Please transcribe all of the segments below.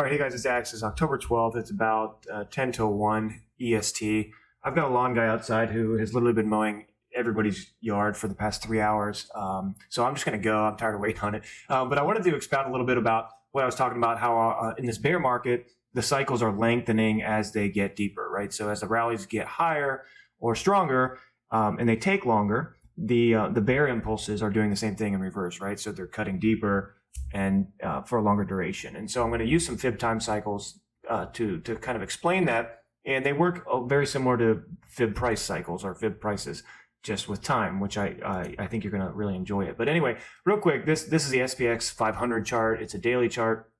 All right, hey guys, it's Ax. It's October 12th. It's about 10 till 1 EST. I've got a lawn guy outside who has literally been mowing everybody's yard for the past 3 hours. So I'm just going to go. I'm tired of waiting on it. But I wanted to expound a little bit about what I was talking about, how in this bear market, the cycles are lengthening as they get deeper, right? So as the rallies get higher or stronger and they take longer, the bear impulses are doing the same thing in reverse, right? So they're cutting deeper and for a longer duration. And so I'm going to use some Fib Time Cycles to kind of explain that. And they work very similar to Fib Price Cycles or Fib Prices, just with time, which I think you're going to really enjoy it. But anyway, real quick, this is the SPX 500 chart. It's a daily chart.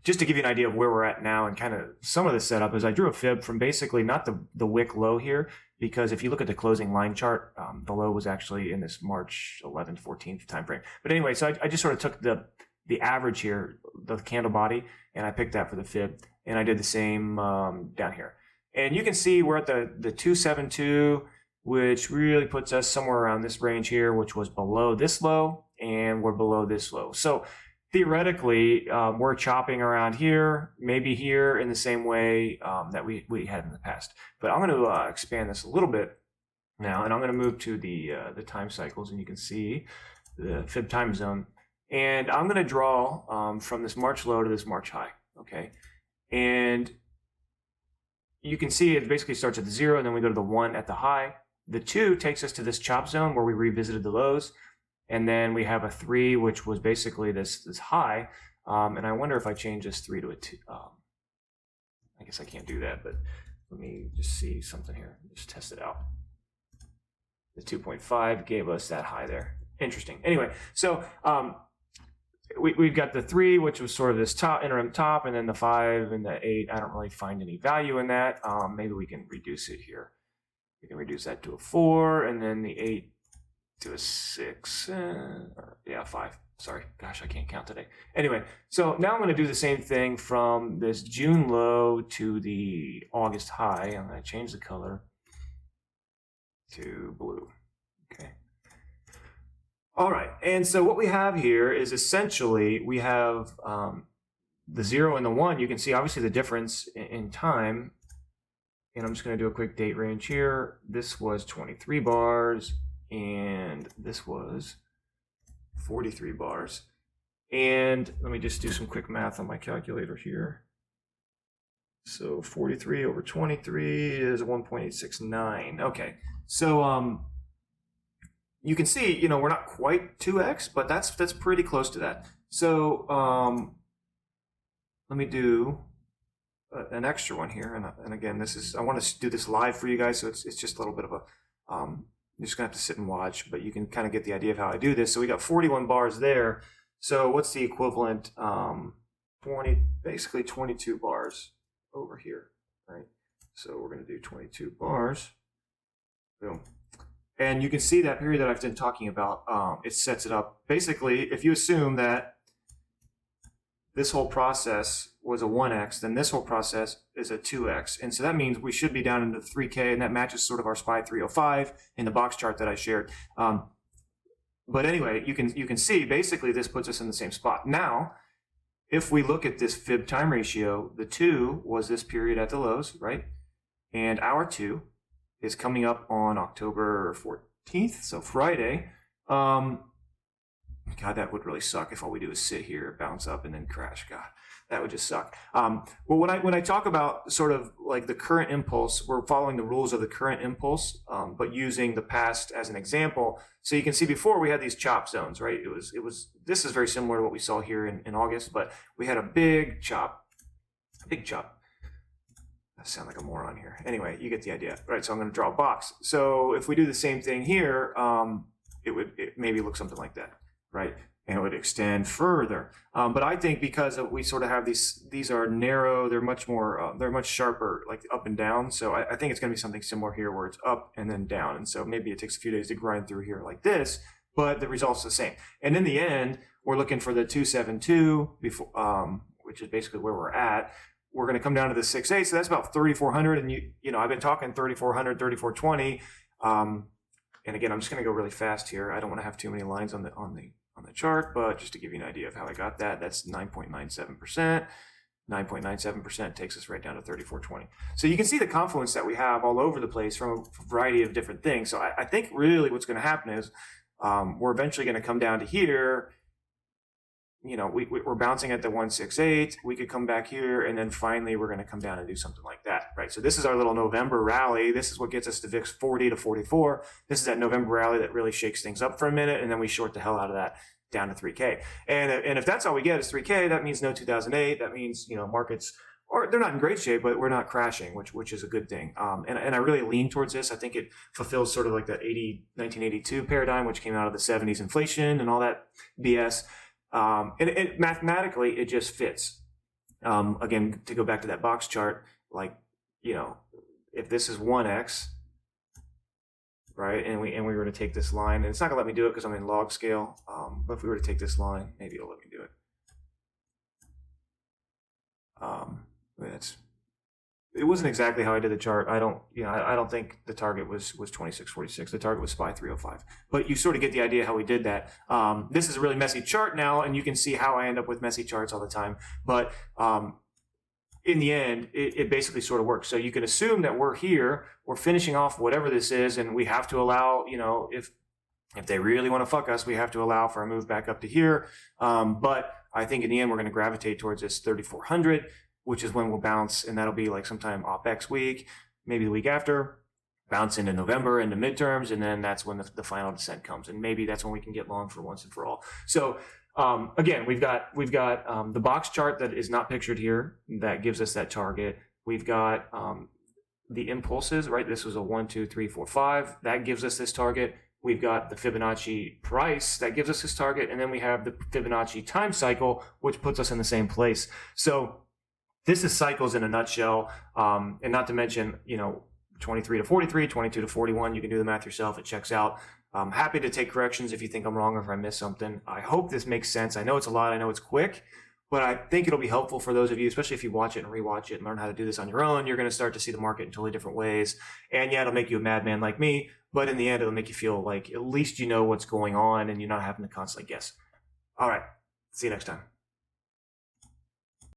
Just to give you an idea of where we're at now and kind of some of the setup is I drew a fib from basically not the wick low here, because if you look at the closing line chart, the low was actually in this March 11th, 14th time frame. But anyway, so I just sort of took the average here, the candle body, and I picked that for the fib. And I did the same down here. And you can see we're at the 272, which really puts us somewhere around this range here, which was below this low, and we're below this low. So theoretically, we're chopping around here, maybe here in the same way that we had in the past. But I'm going to expand this a little bit now, and I'm going to move to the time cycles, and you can see the Fib time zone. And I'm going to draw from this March low to this March high, okay? And you can see it basically starts at the 0, and then we go to the 1 at the high. The 2 takes us to this chop zone where we revisited the lows. And then we have a 3, which was basically this high. And I wonder if I change this 3 to a 2. I guess I can't do that, but let me just see something here. Just test it out. The 2.5 gave us that high there. Interesting. Anyway, so we've got the 3, which was sort of this interim top, and then the 5 and the 8. I don't really find any value in that. Maybe we can reduce it here. We can reduce that to a 4, and then the 8 to a 6, yeah, 5. Sorry, gosh, I can't count today. Anyway, so now I'm going to do the same thing from this June low to the August high. I'm going to change the color to blue. Okay. All right, and so what we have here is essentially we have the 0 and the 1. You can see obviously the difference in time. And I'm just going to do a quick date range here. This was 23 bars. And this was 43 bars. And let me just do some quick math on my calculator here. So 43 over 23 is 1.869. Okay, so you can see, you know, we're not quite 2x, but that's pretty close to that. So let me do an extra one here. And again, this is, I want to do this live for you guys, so it's just a little bit of a you're just going to have to sit and watch, but you can kind of get the idea of how I do this. So we got 41 bars there. So what's the equivalent? Basically 22 bars over here, right? So we're going to do 22 bars. Boom. And you can see that period that I've been talking about. It sets it up. Basically, if you assume that this whole process was a 1x, then this whole process is a 2x. And so that means we should be down into 3K, and that matches sort of our SPY 305 in the box chart that I shared. But anyway, you can see basically this puts us in the same spot. Now, if we look at this Fib time ratio, the 2 was this period at the lows, right? And our 2 is coming up on October 14th, so Friday. God, that would really suck if all we do is sit here, bounce up, and then crash. God, that would just suck. Well, when I talk about sort of like the current impulse, we're following the rules of the current impulse, but using the past as an example. So you can see before we had these chop zones, right? This is very similar to what we saw here in August, but we had a big chop. I sound like a moron here. Anyway, you get the idea, right? So I'm going to draw a box. So if we do the same thing here, it maybe look something like that. Right, and it would extend further. But I think because we sort of have these are narrow, they're much more, they're much sharper, like up and down. So I think it's going to be something similar here, where it's up and then down. And so maybe it takes a few days to grind through here like this, but the result's the same. And in the end, we're looking for the 272 before, which is basically where we're at. We're going to come down to the 6.8, so that's about 3,400. And you know, I've been talking 3,400, 3,420. And again, I'm just going to go really fast here. I don't want to have too many lines on the chart, but just to give you an idea of how I got that, that's 9.97%. 9.97% takes us right down to 34.20. So you can see the confluence that we have all over the place from a variety of different things. So I think really what's going to happen is we're eventually going to come down to here. You know, we're bouncing at the 168. We could come back here, and then finally we're going to come down and do something like that, right? So this is our little November rally. This is what gets us to VIX 40 to 44. This is that November rally that really shakes things up for a minute, and then we short the hell out of that down to 3K. And if that's all we get is 3K, that means no 2008. That means, you know, markets, or they're not in great shape, but we're not crashing, which is a good thing. And I really lean towards this. I think it fulfills sort of like that 1982 paradigm, which came out of the 70s inflation and all that BS. And mathematically, it just fits. Again, to go back to that box chart, like, you know, if this is 1x, right, and we were to take this line, and it's not gonna let me do it because I'm in log scale. But if we were to take this line, maybe it'll let me do it. It wasn't exactly how I did the chart. I don't think the target was 2646. The target was SPY 305. But you sort of get the idea how we did that. This is a really messy chart now, and you can see how I end up with messy charts all the time. But in the end, it basically sort of works. So you can assume that we're here, we're finishing off whatever this is, and we have to allow, you know, if they really want to fuck us, we have to allow for a move back up to here. But I think in the end, we're going to gravitate towards this 3400, which is when we'll bounce, and that'll be like sometime OPEX week, maybe the week after, bounce into November, into midterms, and then that's when the final descent comes. And maybe that's when we can get long for once and for all. So again, we've got the box chart that is not pictured here that gives us that target. We've got the impulses, right? This was a 1, 2, 3, 4, 5. That gives us this target. We've got the Fibonacci price that gives us this target. And then we have the Fibonacci time cycle, which puts us in the same place. So this is cycles in a nutshell. And not to mention, you know, 23 to 43, 22 to 41. You can do the math yourself. It checks out. I'm happy to take corrections if you think I'm wrong or if I missed something. I hope this makes sense. I know it's a lot. I know it's quick, but I think it'll be helpful for those of you, especially if you watch it and rewatch it and learn how to do this on your own. You're going to start to see the market in totally different ways. And yeah, it'll make you a madman like me, but in the end, it'll make you feel like at least you know what's going on and you're not having to constantly guess. All right. See you next time.